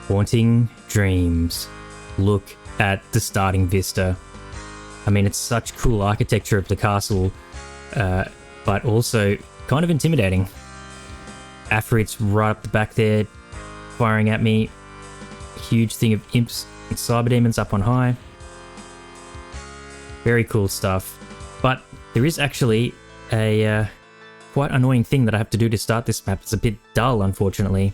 Haunting Dreams. Look at the starting vista. I mean, it's such cool architecture of the castle, but also kind of intimidating. Afrits right up the back there, firing at me. Huge thing of imps and cyber demons up on high. Very cool stuff. But there is actually a quite annoying thing that I have to do to start this map. It's a bit dull, unfortunately.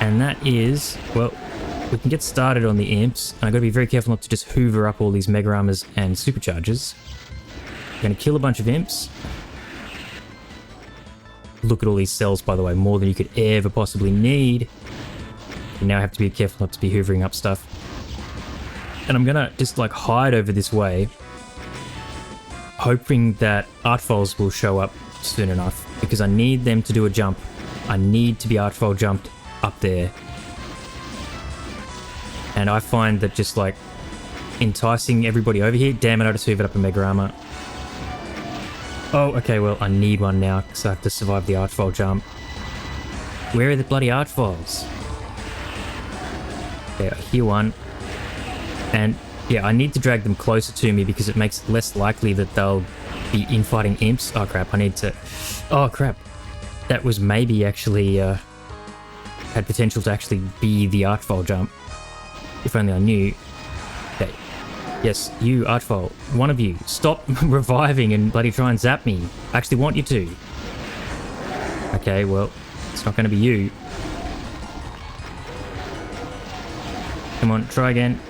And that is, well, we can get started on the imps, and I've got to be very careful not to just hoover up all these mega armors and superchargers. I'm going to kill a bunch of imps. Look at all these cells, by the way, more than you could ever possibly need. You now have to be careful not to be hoovering up stuff. And I'm going to just like hide over this way, hoping that Artfiles will show up soon enough, because I need them to do a jump. I need to be Artfile jumped up there. And I find that just like enticing everybody over here. Damn it, I just hoovered up a mega armor. Oh, okay, well, I need one now because I have to survive the Artfile jump. Where are the bloody Artfiles? Okay, I hear one. And yeah, I need to drag them closer to me because it makes it less likely that they'll be infighting imps. Oh crap, I need to... Oh crap. That was maybe actually... had potential to actually be the Artfile jump. If only I knew. Okay. Yes, you, Artfile. One of you. Stop reviving and bloody try and zap me. I actually want you to. Okay, well, it's not going to be you. Come on, try again.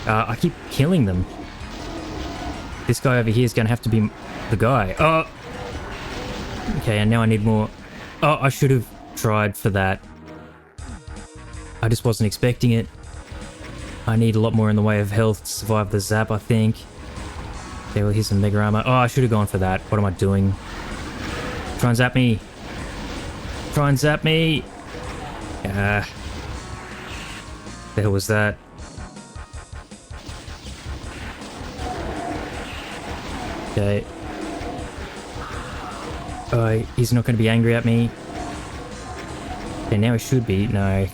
I keep killing them. This guy over here is going to have to be the guy. Oh! Okay, and now I need more. Oh, I should have tried for that. I just wasn't expecting it. I need a lot more in the way of health to survive the zap, I think. Okay, well, here's some mega armor. Oh, I should have gone for that. What am I doing? Try and zap me. Try and zap me. The hell was that? Okay. Oh, he's not going to be angry at me. Okay, now he should be. No.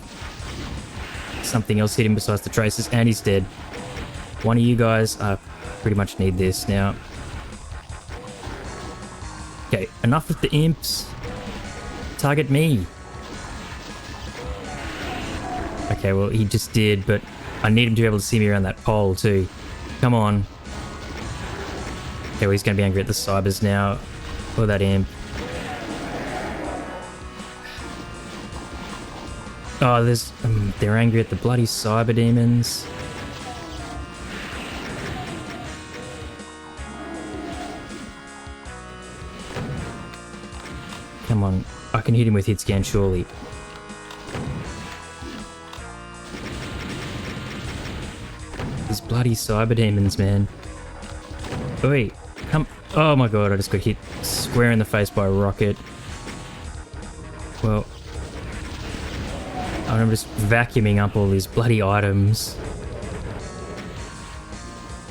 Something else hit him besides the traces, and he's dead. One of you guys pretty much need this now. Okay, enough with the imps. Target me. Okay, well, he just did, but I need him to be able to see me around that pole too. Come on. Okay, well, he's going to be angry at the cybers now. Or that imp. Oh, they're angry at the bloody cyber demons. Come on, I can hit him with hit scan, surely. These bloody cyber demons, man. Oi, come. Oh my god, I just got hit square in the face by a rocket. Well, I'm just vacuuming up all these bloody items.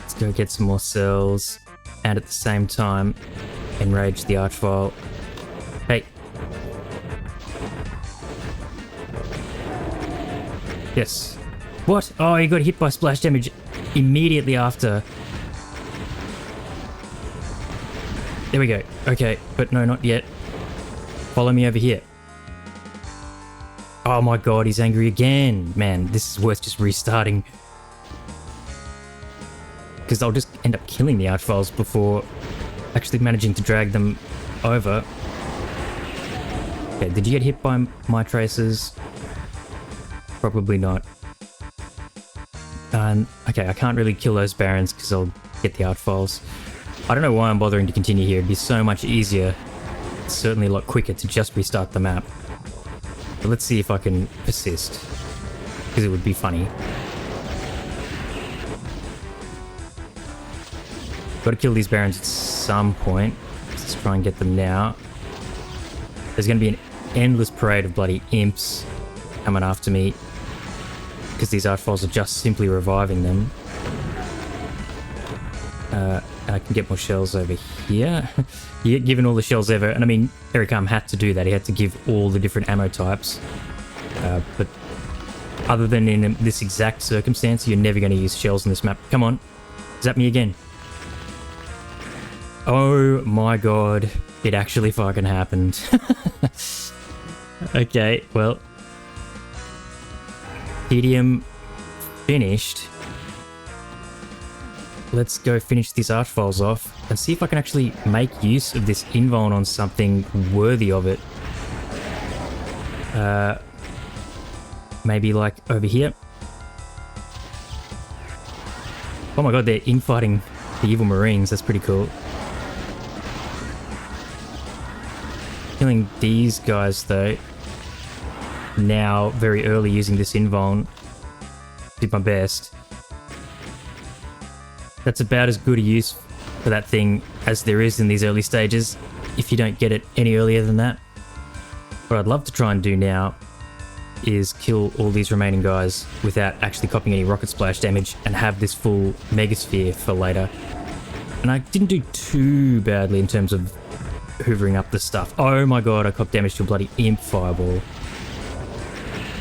Let's go get some more cells. And at the same time, enrage the Archvile. Hey. Yes. What? Oh, he got hit by splash damage immediately after. There we go. Okay, but no, not yet. Follow me over here. Oh my god, he's angry again. Man, this is worth just restarting. Because I'll just end up killing the Archviles before actually managing to drag them over. Okay, did you get hit by my traces? Probably not. Okay, I can't really kill those Barons because I'll get the Archviles. I don't know why I'm bothering to continue here. It'd be so much easier. It's certainly a lot quicker to just restart the map. But let's see if I can persist, because it would be funny. Got to kill these Barons at some point. Let's try and get them now. There's going to be an endless parade of bloody imps coming after me, because these Archviles are just simply reviving them. And I can get more shells over here. Given all the shells ever, and I mean, Erik Alm had to do that. He had to give all the different ammo types. But other than in this exact circumstance, you're never going to use shells in this map. Come on. Zap me again. Oh my god. It actually fucking happened. Okay, well. Tedium finished. Let's go finish these archviles off and see if I can actually make use of this invuln on something worthy of it. Maybe like over here. Oh my god, they're infighting the evil marines. That's pretty cool. Killing these guys though. Now, very early using this invuln. Did my best. That's about as good a use for that thing as there is in these early stages, if you don't get it any earlier than that. What I'd love to try and do now is kill all these remaining guys without actually copying any rocket splash damage and have this full megasphere for later. And I didn't do too badly in terms of hoovering up the stuff. Oh my god, I copped damage to a bloody imp fireball.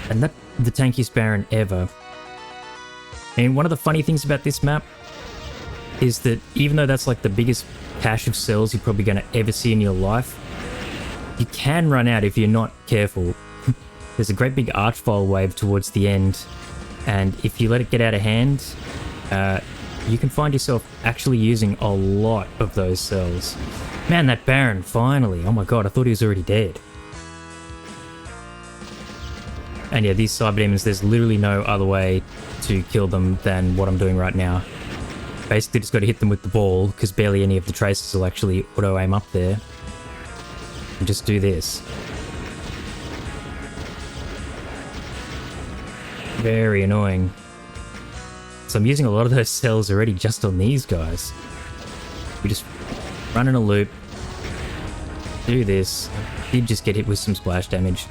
And that's the tankiest Baron ever. And one of the funny things about this map is that even though that's like the biggest cache of cells you're probably going to ever see in your life, you can run out if you're not careful. There's a great big archvile wave towards the end, and if you let it get out of hand, you can find yourself actually using a lot of those cells. Man, that Baron, finally! Oh my god, I thought he was already dead. And yeah, these cyber demons, there's literally no other way to kill them than what I'm doing right now. Basically just got to hit them with the ball, because barely any of the traces will actually auto-aim up there. And just do this. Very annoying. So I'm using a lot of those cells already just on these guys. We just run in a loop. Do this. Did just get hit with some splash damage.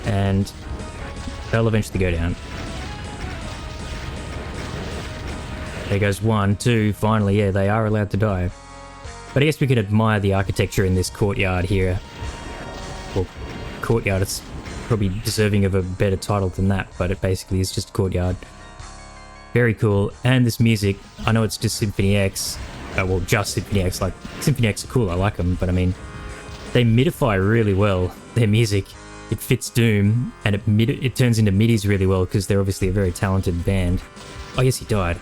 And they'll eventually go down. There goes 1, 2, finally, yeah, they are allowed to die. But I guess we can admire the architecture in this courtyard here. Well, courtyard, it's probably deserving of a better title than that, but it basically is just a courtyard. Very cool. And this music, I know it's just Symphony X, well, just Symphony X, like, Symphony X are cool, I like them, but I mean, they midify really well, their music. It fits Doom, and it turns into midis really well, because they're obviously a very talented band. Oh yes, he died.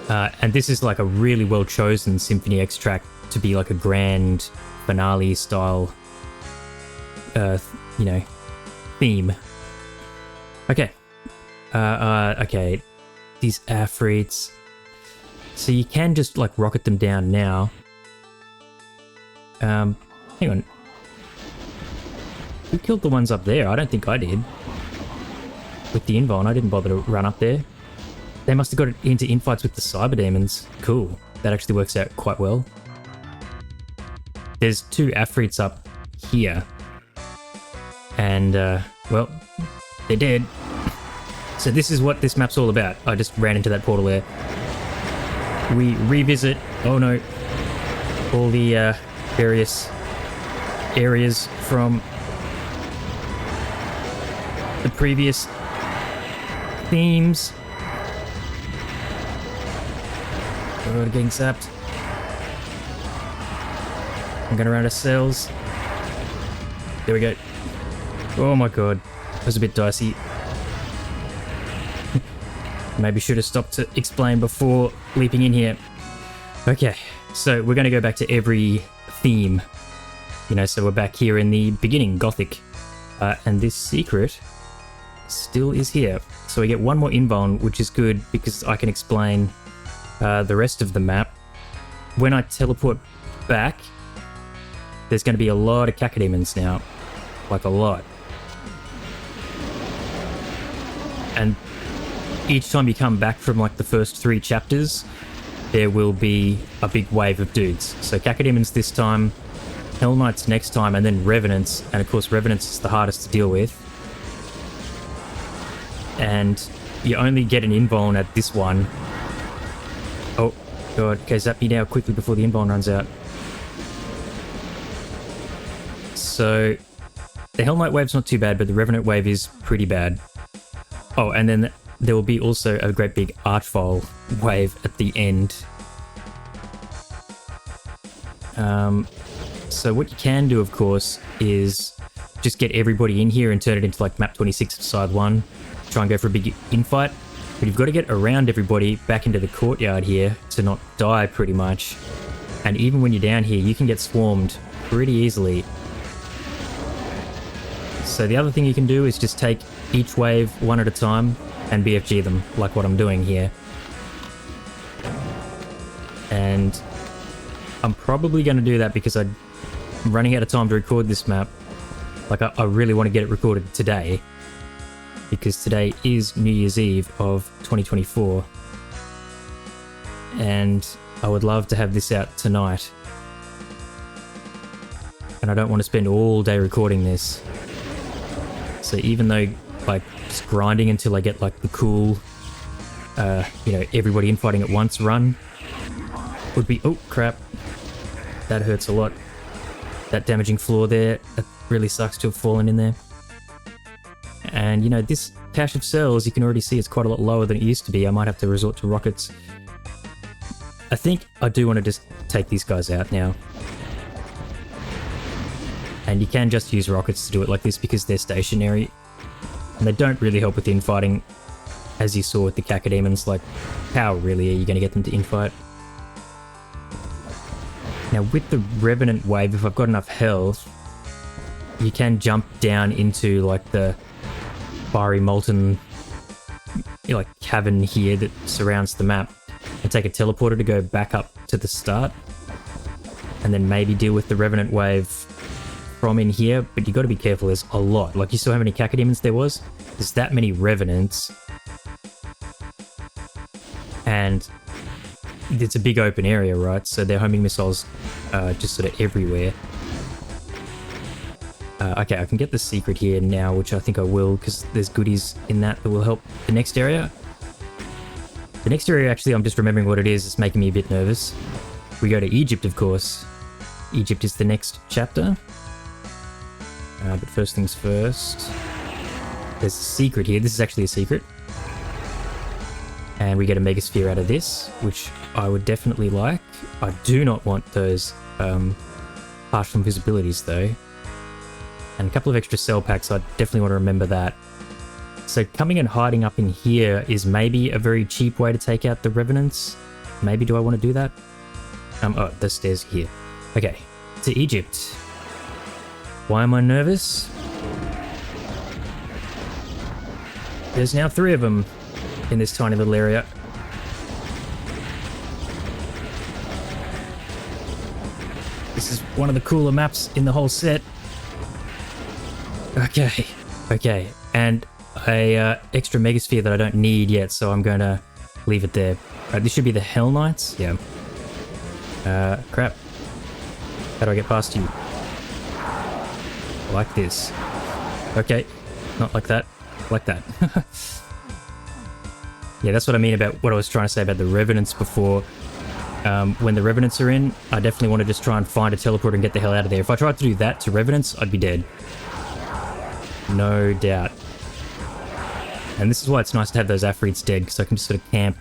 And this is like a really well chosen Symphony X track to be like a grand finale style, you know, theme. Okay. Okay. These Afrits. So you can just like rocket them down now. Hang on. Who killed the ones up there? I don't think I did. With the invuln, I didn't bother to run up there. They must have got into infights with the cyber demons. Cool. That actually works out quite well. There's 2 Afrits up here. And, well, they're dead. So this is what this map's all about. I just ran into that portal there. We revisit, oh no, all the various areas from the previous themes. Oh, getting zapped. I'm going around our cells. There we go. Oh my god. That was a bit dicey. Maybe should have stopped to explain before leaping in here. Okay, so we're going to go back to every theme. You know, so we're back here in the beginning, Gothic. And this secret still is here. So we get 1 more invuln, which is good because I can explain the rest of the map. When I teleport back, there's going to be a lot of cacodemons now. Like a lot. And each time you come back from like the first 3 chapters, there will be a big wave of dudes. So cacodemons this time, Hell Knights next time, and then Revenants. And of course Revenants is the hardest to deal with. And you only get an invuln at this one. Oh god, okay, zap me now quickly before the invuln runs out. So the Hell Knight wave's not too bad, but the Revenant wave is pretty bad. Oh, and then there will be also a great big Archvile wave at the end. So what you can do, of course, is just get everybody in here and turn it into like map 26 side 1. Try and go for a big infight. But you've got to get around everybody back into the courtyard here to not die pretty much. And even when you're down here, you can get swarmed pretty easily. So the other thing you can do is just take each wave one at a time and BFG them, like what I'm doing here. And I'm probably going to do that because I'm running out of time to record this map. Like, I really want to get it recorded today, because today is New Year's Eve of 2024. And I would love to have this out tonight. And I don't want to spend all day recording this. So even though, like, just grinding until I get, like, the cool, you know, everybody infighting at once run would be... Oh, crap. That hurts a lot. That damaging floor there, that really sucks to have fallen in there. And, you know, this cache of cells, you can already see it's quite a lot lower than it used to be. I might have to resort to rockets. I think I do want to just take these guys out now. And you can just use rockets to do it like this because they're stationary. And they don't really help with infighting, as you saw with the Cacodemons. Like, how really are you going to get them to infight? Now, with the Revenant wave, if I've got enough health, you can jump down into, like, the fiery molten, you know, like, cavern here that surrounds the map, and take a teleporter to go back up to the start, and then maybe deal with the Revenant wave from in here. But you got to be careful, there's a lot. Like, you saw how many Cacodemons there was? There's that many Revenants, and it's a big open area, right? So they're homing missiles just sort of everywhere. Okay, I can get the secret here now, which I think I will, because there's goodies in that will help the next area. The next area, actually, I'm just remembering what it is. It's making me a bit nervous. We go to Egypt, of course. Egypt is the next chapter. But first things first. There's a secret here. This is actually a secret. And we get a Megasphere out of this, which I would definitely like. I do not want those partial invisibilities, though. And a couple of extra cell packs, I definitely want to remember that. So coming and hiding up in here is maybe a very cheap way to take out the Revenants. Maybe do I want to do that? Oh, the stairs here. Okay, to Egypt. Why am I nervous? There's now 3 of them in this tiny little area. This is one of the cooler maps in the whole set. Okay, and a extra Megasphere that I don't need yet, so I'm going to leave it there. This should be the Hell Knights, yeah. Crap. How do I get past you? Like this. Okay, not like that, like that. Yeah, that's what I mean about what I was trying to say about the Revenants before. When the Revenants are in, I definitely want to just try and find a teleporter and get the hell out of there. If I tried to do that to Revenants, I'd be dead. No doubt. And this is why it's nice to have those Afrits dead, because I can just sort of camp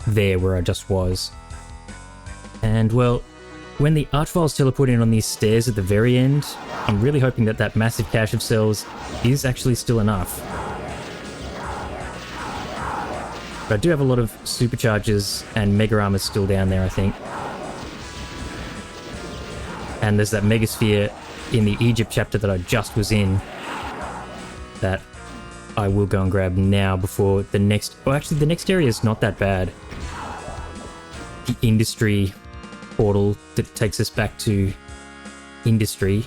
there where I just was. And, well, when the Archviles teleport in on these stairs at the very end, I'm really hoping that that massive cache of cells is actually still enough. But I do have a lot of superchargers and mega armors still down there, I think. And there's that Megasphere in the Egypt chapter that I just was in that I will go and grab now before the next... Oh, actually, the next area is not that bad. The industry portal that takes us back to industry.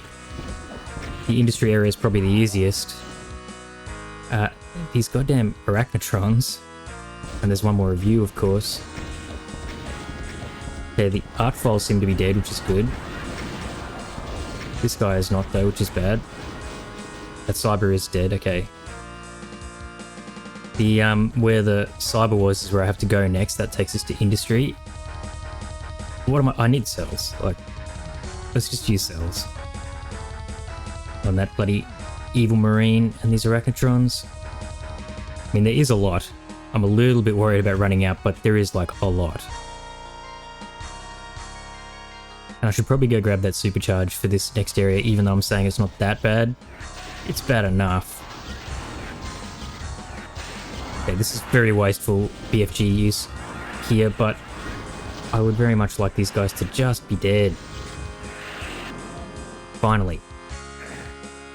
The industry area is probably the easiest. These goddamn arachnotrons. And there's one more review, of course. Okay, the Archviles seem to be dead, which is good. This guy is not, though, which is bad. That Cyber is dead, okay. The, where the Cyber was is where I have to go next. That takes us to industry. What am I need cells. Like, let's just use cells. on that bloody evil marine and these arachnotrons. I mean, there is a lot. I'm a little bit worried about running out, but there is like a lot. And I should probably go grab that supercharge for this next area, even though I'm saying it's not that bad. It's bad enough. Okay, this is very wasteful BFG use here, but I would very much like these guys to just be dead. Finally.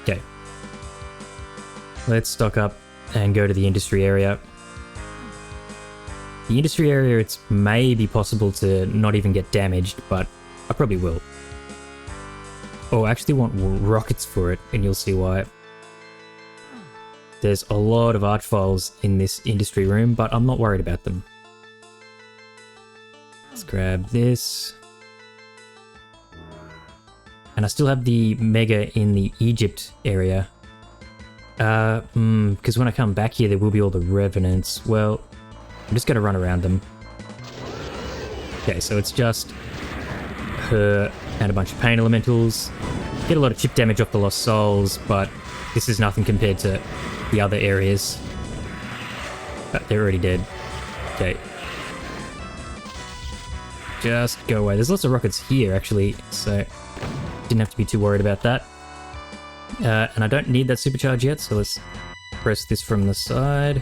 Okay. Let's stock up and go to the industry area. The industry area, it's maybe possible to not even get damaged, but I probably will. Oh, I actually want rockets for it, and you'll see why. There's a lot of archviles in this industry room, but I'm not worried about them. Let's grab this. And I still have the Mega in the Egypt area. Because when I come back here, there will be all the Revenants. Well, I'm just going to run around them. Okay, so it's just her and a bunch of Pain Elementals. Get a lot of chip damage off the Lost Souls, but this is nothing compared to the other areas. But they're already dead. Okay. Just go away. There's lots of rockets here, actually, so didn't have to be too worried about that. And I don't need that supercharge yet, so let's press this from the side.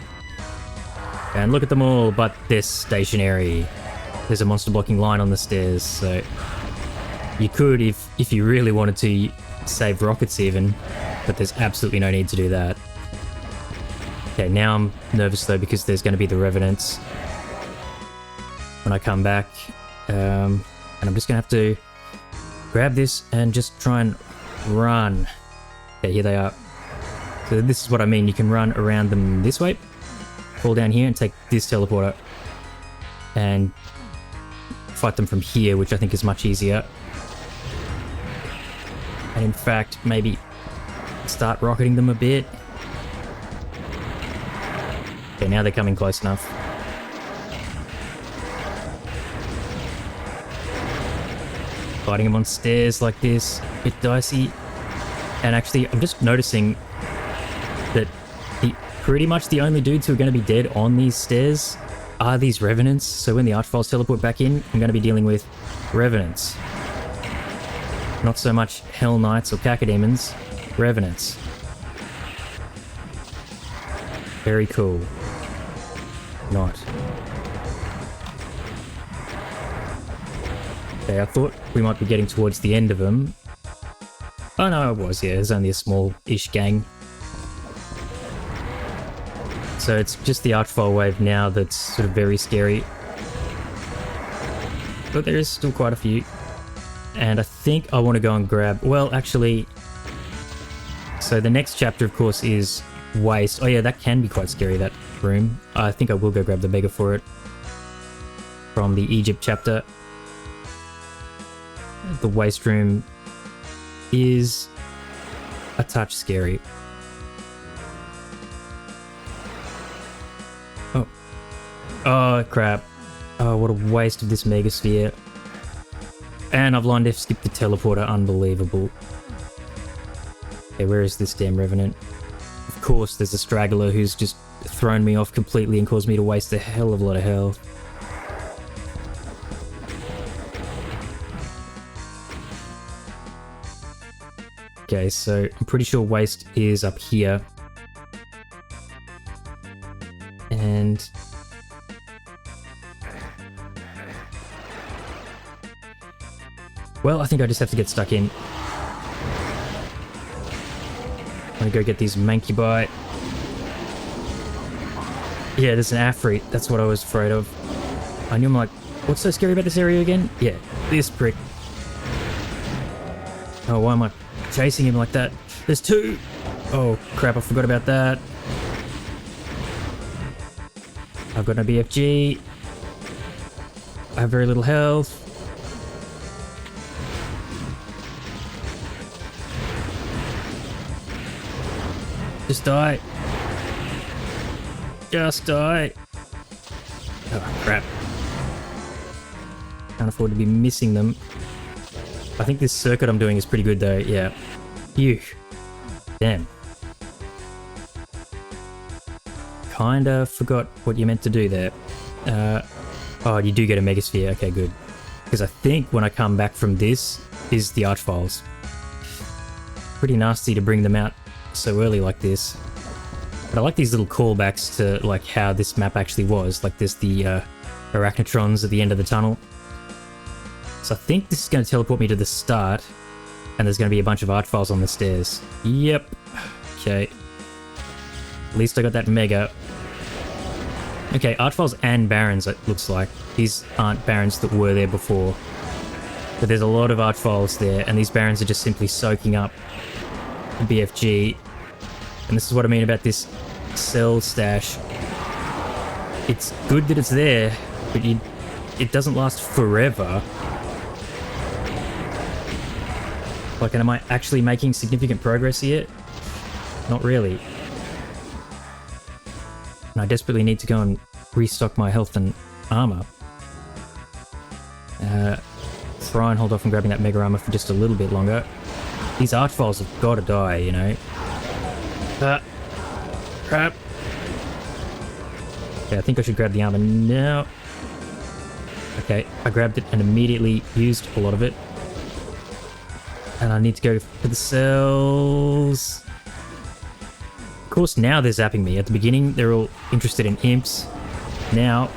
And look at them all, but they're stationary. There's a monster blocking line on the stairs, so you could, if you really wanted to, save rockets even, but there's absolutely no need to do that. Okay, now I'm nervous though because there's going to be the Revenants when I come back. And I'm just going to have to grab this and just try and run. Okay, here they are. So this is what I mean. You can run around them this way, fall down here and take this teleporter and fight them from here, which I think is much easier. And in fact, maybe start rocketing them a bit. Okay, now they're coming close enough. Fighting them on stairs like this, a bit dicey. And actually, I'm just noticing that pretty much the only dudes who are going to be dead on these stairs are these Revenants. So when the Archviles teleport back in, I'm going to be dealing with Revenants. Not so much Hell Knights or Cacodemons, Revenants. Very cool. Not. Okay, I thought we might be getting towards the end of them. Oh no, it was, yeah, there's only a small-ish gang. So it's just the Archvile wave now that's sort of very scary. But there is still quite a few. And I think I want to go and grab... Well, actually... So the next chapter, of course, is Waste. Oh yeah, that can be quite scary, that room. I think I will go grab the Mega for it. From the Egypt chapter. The Waste room is a touch scary. Oh. Oh, crap. Oh, what a waste of this Megasphere. And I've blind F-skipped the teleporter. Unbelievable. Okay, where is this damn Revenant? Of course, there's a straggler who's just thrown me off completely and caused me to waste a hell of a lot of health. Okay, so I'm pretty sure Waste is up here. And... well, I think I just have to get stuck in. I'm gonna go get these Mancubi. Yeah, there's an Afrit. That's what I was afraid of. I knew, I'm like, what's so scary about this area again? Yeah, this prick. Oh, why am I chasing him like that? There's two! Oh, crap, I forgot about that. I've got no BFG. I have very little health. Just die. Just die. Oh, crap. Can't afford to be missing them. I think this circuit I'm doing is pretty good though, yeah. Phew. Damn. Kinda forgot what you meant to do there. Oh, you do get a Megasphere. Okay, good. Because I think when I come back from this is the Archviles. Pretty nasty to bring them out so early like this. But I like these little callbacks to like how this map actually was. Like there's the Arachnotrons at the end of the tunnel. So I think this is going to teleport me to the start. And there's going to be a bunch of Archviles on the stairs. Yep. Okay. At least I got that Mega. Okay, Archviles and Barons, it looks like. These aren't Barons that were there before. But there's a lot of Archviles there, and these Barons are just simply soaking up the BFG. And this is what I mean about this cell stash. It's good that it's there, but it doesn't last forever. Like, am I actually making significant progress here? Not really. And I desperately need to go and restock my health and armor. Try and hold off on grabbing that Mega Armor for just a little bit longer. These Archviles have got to die, you know. Crap. Okay, I think I should grab the armor now. Okay, I grabbed it and immediately used a lot of it. And I need to go for the cells. Of course, now they're zapping me. At the beginning, they're all interested in imps. Now,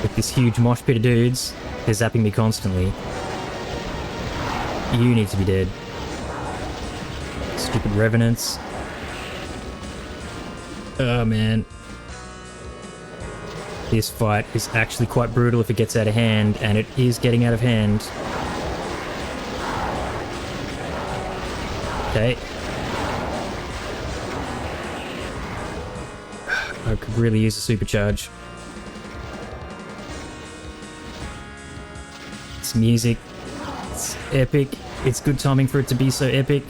with this huge mosh pit of dudes, they're zapping me constantly. You need to be dead. Stupid revenants. Oh, man. This fight is actually quite brutal if it gets out of hand, and it is getting out of hand. Okay. I could really use a supercharge. It's music. It's epic. It's good timing for it to be so epic.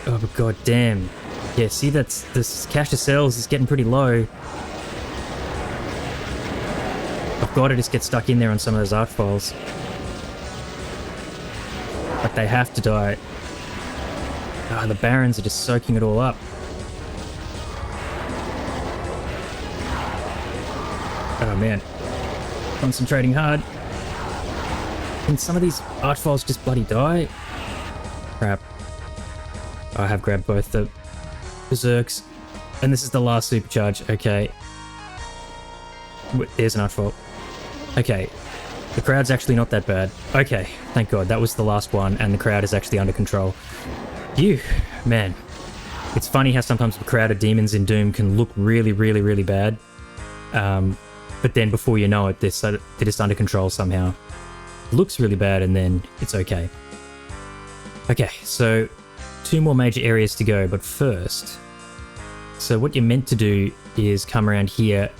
Oh, but god damn. Yeah, see, that's this cache of cells is getting pretty low. I've got to just get stuck in there on some of those Archviles. But they have to die. Ah, the Barons are just soaking it all up. Oh man. Concentrating hard. Can some of these Archviles just bloody die? Crap. I have grabbed both the Berserks. And this is the last supercharge. Okay. There's an Archvile. Okay. The crowd's actually not that bad. Okay. Thank God. That was the last one, and the crowd is actually under control. Phew. Man. It's funny how sometimes the crowd of demons in Doom can look really, really, really bad. But then before you know it, they're just under control somehow. It looks really bad, and then it's okay. Okay, so 2 more major areas to go, but first... So what you're meant to do is come around here,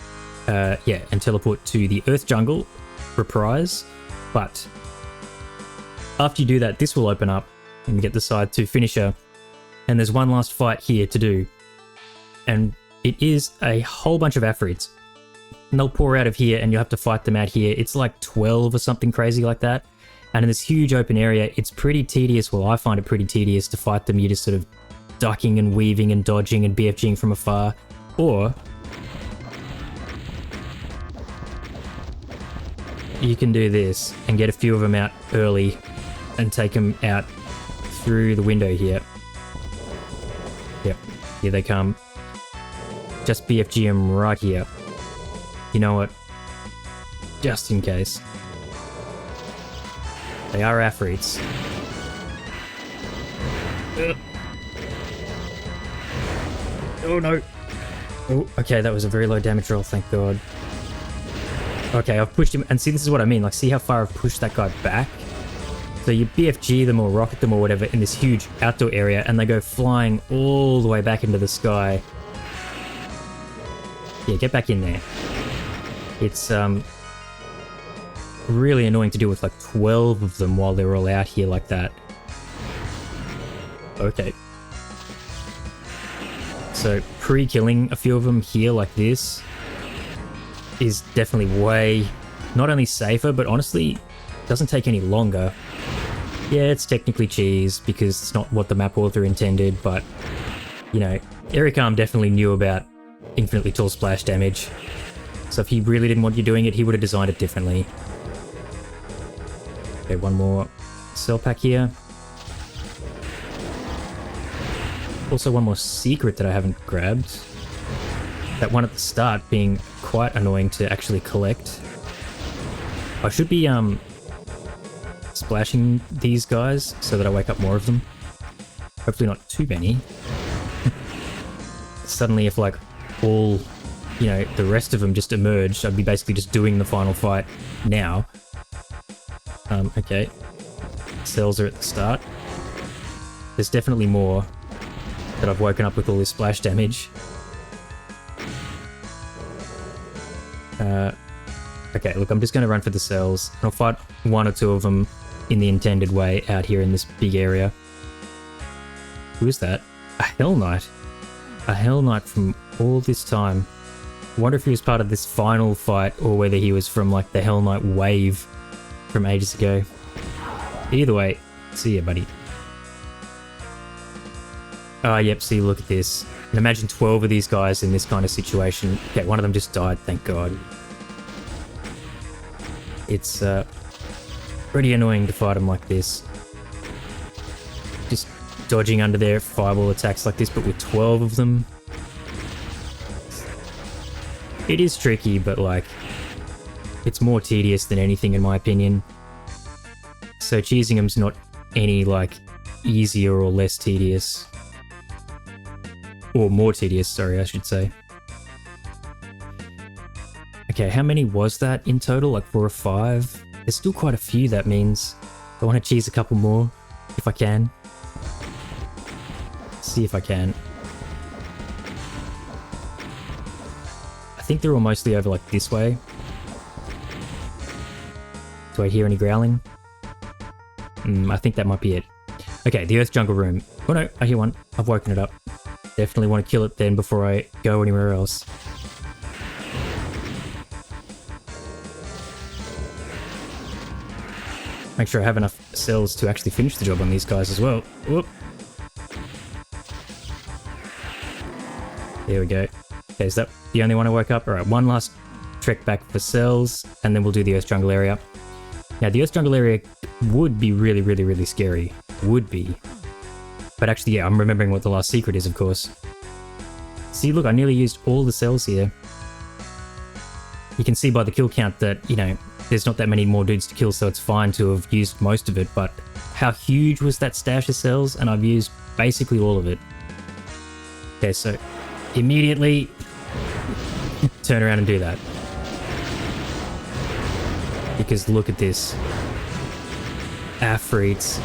and teleport to the Earth Jungle, Reprise. But after you do that, this will open up, and you get the Scythe to Finisher. And there's one last fight here to do. And it is a whole bunch of Afrits. And they'll pour out of here, and you'll have to fight them out here. It's like 12 or something crazy like that. And in this huge open area, it's pretty tedious. Well, I find it pretty tedious to fight them. You're just sort of ducking and weaving and dodging and BFGing from afar. Or you can do this and get a few of them out early and take them out through the window here. Yep, here they come. Just BFG them right here. You know what? Just in case. They are Afrits. Oh no. Oh, okay, that was a very low damage roll, thank God. Okay, I've pushed him, and see, this is what I mean, like, see how far I've pushed that guy back? So you BFG them or rocket them or whatever in this huge outdoor area, and they go flying all the way back into the sky. Yeah, get back in there. It's, really annoying to deal with like 12 of them while they're all out here like that. Okay. So pre-killing a few of them here like this is definitely way not only safer, but honestly doesn't take any longer. Yeah, it's technically cheese because it's not what the map author intended, but you know, Erik Alm definitely knew about infinitely tall splash damage. So if he really didn't want you doing it, he would have designed it differently. Okay, one more cell pack here. Also one more secret that I haven't grabbed. That one at the start being quite annoying to actually collect. I should be splashing these guys so that I wake up more of them. Hopefully not too many. Suddenly if like all, you know, the rest of them just emerged, I'd be basically just doing the final fight now. Okay. Cells are at the start. There's definitely more that I've woken up with all this splash damage. Okay, look, I'm just going to run for the cells. I'll fight one or two of them in the intended way out here in this big area. Who is that? A Hell Knight. A Hell Knight from all this time. I wonder if he was part of this final fight or whether he was from like the Hell Knight wave from ages ago. Either way, see ya, buddy. Ah, yep, see, look at this. And imagine 12 of these guys in this kind of situation. Okay, one of them just died, thank God. It's pretty annoying to fight them like this. Just dodging under their fireball attacks like this, but with 12 of them. It is tricky, but like, it's more tedious than anything in my opinion. So cheesing them's not any like easier or less tedious. Or more tedious, sorry, I should say. Okay, how many was that in total? Like 4 or 5? There's still quite a few, that means. I want to cheese a couple more, if I can. See if I can. I think they're all mostly over like this way. Do I hear any growling? I think that might be it. Okay, the Earth Jungle Room. Oh no, I hear one. I've woken it up. Definitely want to kill it then before I go anywhere else. Make sure I have enough cells to actually finish the job on these guys as well. Whoop. There we go. Okay, is that the only one I woke up? Alright, one last trek back for cells, and then we'll do the Earth Jungle area. Now, the Earth Jungle area would be really, really, really scary. Would be. But actually, yeah, I'm remembering what the last secret is, of course. See, look, I nearly used all the cells here. You can see by the kill count that, you know, there's not that many more dudes to kill, so it's fine to have used most of it, but how huge was that stash of cells? And I've used basically all of it. Okay, so immediately turn around and do that. Because look at this. Afrits.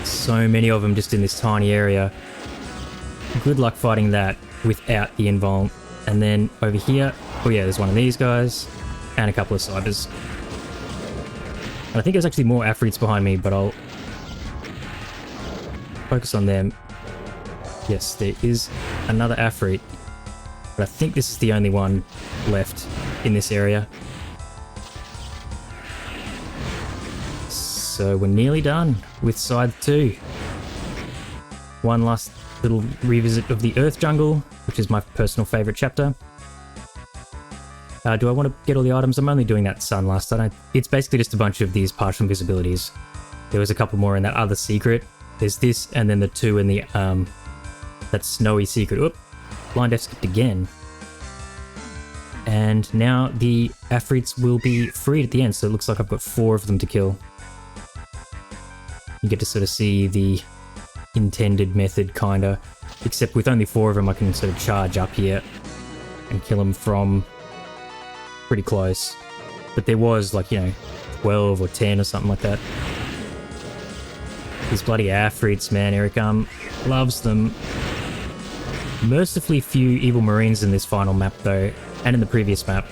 So many of them just in this tiny area. Good luck fighting that without the invuln. And then over here, oh yeah, there's one of these guys. And a couple of cybers. And I think there's actually more Afrits behind me, but I'll focus on them. Yes, there is another Afrit. But I think this is the only one left in this area. So we're nearly done with Scythe 2. One last little revisit of the Earth Jungle, which is my personal favourite chapter. Do I want to get all the items? I'm only doing that Sun last time. It's basically just a bunch of these partial invisibilities. There was a couple more in that other secret. There's this, and then the 2 in the that snowy secret. Oop, blind F skipped again. And now the Afrits will be freed at the end, so it looks like I've got 4 of them to kill. You get to sort of see the intended method, kinda. Except with only 4 of them, I can sort of charge up here and kill them from pretty close. But there was, like, you know, 12 or 10 or something like that. These bloody Afrits, man. Erik Alm loves them. Mercifully few evil marines in this final map, though, and in the previous map.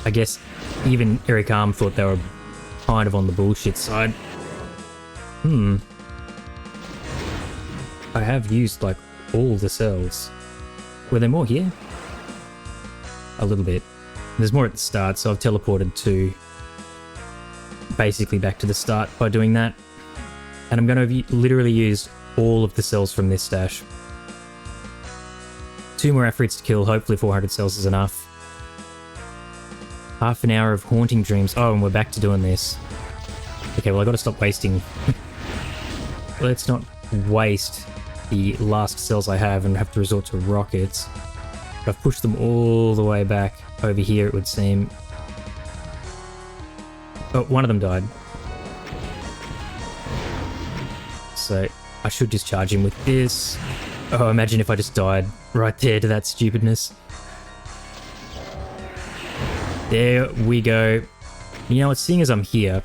I guess even Erik Alm thought they were kind of on the bullshit side. I have used, like, all the cells. Were there more here? A little bit. There's more at the start, so I've teleported to basically back to the start by doing that. And I'm going to literally use all of the cells from this stash. 2 more efforts to kill, hopefully 400 cells is enough. Half an hour of haunting dreams. Oh, and we're back to doing this. Okay, well I gotta stop wasting. Let's not waste the last cells I have and have to resort to rockets. I've pushed them all the way back over here, it would seem. Oh, one of them died. So I should just charge him with this. Oh, imagine if I just died right there to that stupidness. There we go. You know what, seeing as I'm here,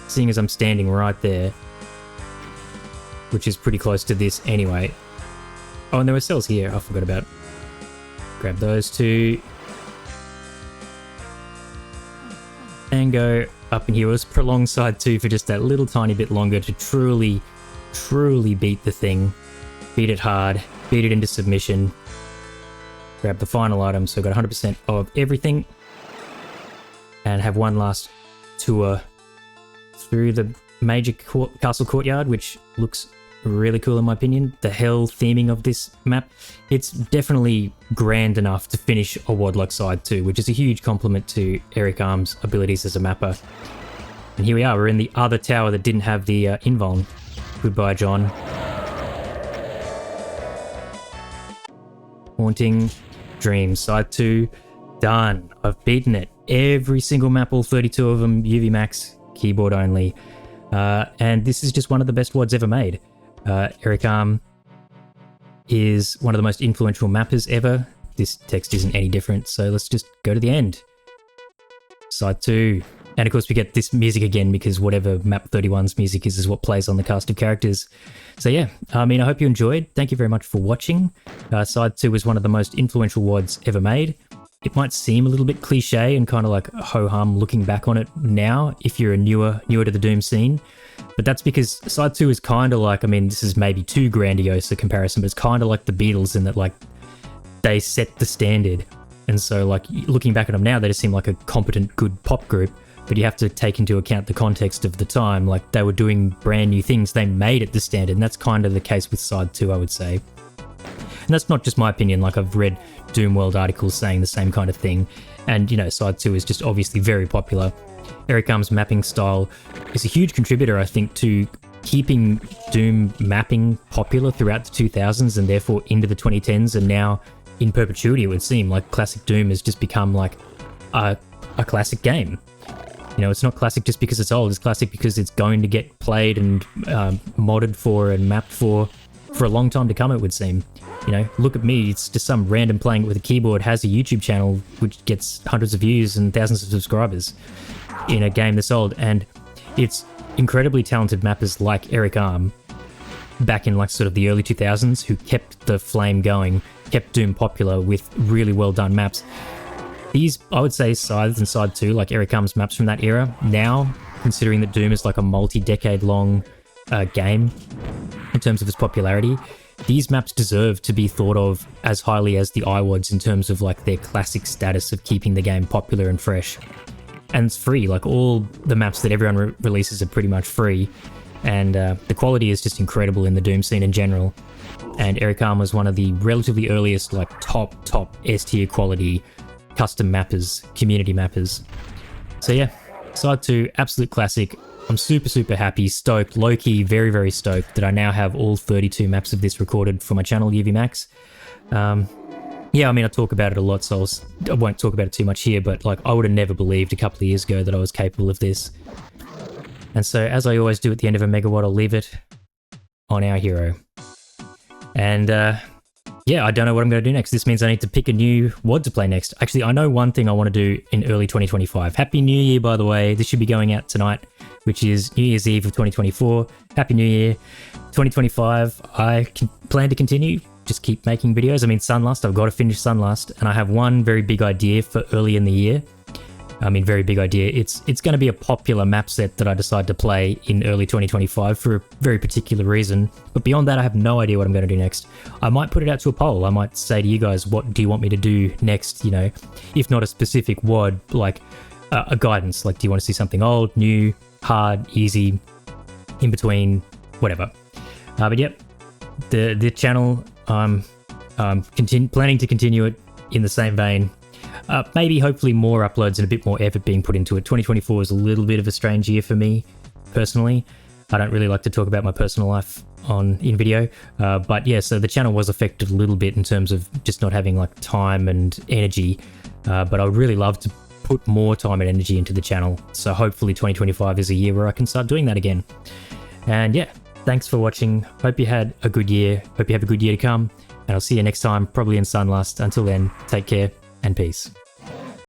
seeing as I'm standing right there, which is pretty close to this anyway. Oh, and there were cells here, I forgot about. Grab those 2. And go up in here. It was prolonged side 2 for just that little tiny bit longer to truly beat the thing. Beat it hard, beat it into submission. Grab the final item, so I got 100% of everything. And have one last tour through the major castle courtyard, which looks really cool in my opinion. The hell theming of this map, it's definitely grand enough to finish a WAD like Scythe 2, which is a huge compliment to Erik Alm's abilities as a mapper. And here we are, we're in the other tower that didn't have the invuln. Goodbye, John. Haunting Dreams, Scythe 2, done. I've beaten it. Every single map, all 32 of them, UVMax, keyboard only. And this is just one of the best WADs ever made. Erik Alm is one of the most influential mappers ever. This text isn't any different, so let's just go to the end. Scythe 2. And of course we get this music again because whatever MAP31's music is what plays on the cast of characters. So yeah, I mean, I hope you enjoyed. Thank you very much for watching. Scythe 2 was one of the most influential WADs ever made. It might seem a little bit cliche and kind of like ho-hum looking back on it now if you're a newer to the Doom scene. But that's because Scythe 2 is kind of like, I mean, this is maybe too grandiose a comparison, but it's kind of like the Beatles in that like they set the standard. And so like looking back at them now, they just seem like a competent, good pop group. But you have to take into account the context of the time. Like they were doing brand new things, they made it the standard. And that's kind of the case with Scythe 2, I would say. And that's not just my opinion, like I've read Doom World articles saying the same kind of thing. And, you know, Scythe 2 is just obviously very popular. Erik Alm's mapping style is a huge contributor, I think, to keeping Doom mapping popular throughout the 2000s and therefore into the 2010s and now in perpetuity, it would seem. Like classic Doom has just become like a classic game. You know, it's not classic just because it's old, it's classic because it's going to get played and modded for and mapped for a long time to come, it would seem. You know, look at me, it's just some random playing it with a keyboard has a YouTube channel which gets hundreds of views and thousands of subscribers in a game this old, and it's incredibly talented mappers like Erik Alm back in like sort of the early 2000s who kept the flame going, kept Doom popular with really well done maps. These, I would say, Scythe and Scythe 2, like Erik Alm's maps from that era, now, considering that Doom is like a multi-decade long game in terms of its popularity, these maps deserve to be thought of as highly as the IWADs in terms of like their classic status of keeping the game popular and fresh. And it's free, like all the maps that everyone releases are pretty much free, and the quality is just incredible in the Doom scene in general. And Erik Alm was one of the relatively earliest like top S-tier quality custom mappers, community mappers. So yeah, Scythe 2, absolute classic. I'm super happy, stoked, low-key, very stoked that I now have all 32 maps of this recorded for my channel, UVMax. Yeah, I mean, I talk about it a lot, so I won't talk about it too much here, but like I would have never believed a couple of years ago that I was capable of this. And so, as I always do at the end of a MegaWatt, I'll leave it on our hero. And yeah, I don't know what I'm going to do next. This means I need to pick a new WAD to play next. Actually, I know one thing I want to do in early 2025. Happy New Year, by the way. This should be going out tonight, which is New Year's Eve of 2024. Happy New Year. 2025, I plan to continue. Just keep making videos. I mean, Sunlust, I've got to finish Sunlust, and I have one very big idea for early in the year. I mean, very big idea. It's going to be a popular map set that I decide to play in early 2025 for a very particular reason. But beyond that, I have no idea what I'm going to do next. I might put it out to a poll. I might say to you guys, what do you want me to do next? You know, if not a specific WAD, like a guidance. Like, do you want to see something old, new, hard, easy, in between, whatever. But yep, the channel, I'm planning to continue it in the same vein. Maybe hopefully more uploads and a bit more effort being put into it. 2024 is a little bit of a strange year for me personally. I don't really like to talk about my personal life in video, but yeah, so the channel was affected a little bit in terms of just not having like time and energy, but I would really love to put more time and energy into the channel, so hopefully 2025 is a year where I can start doing that again. And yeah, thanks for watching. Hope you had a good year. Hope you have a good year to come, and I'll see you next time, probably in Sunlust. Until then, take care and peace.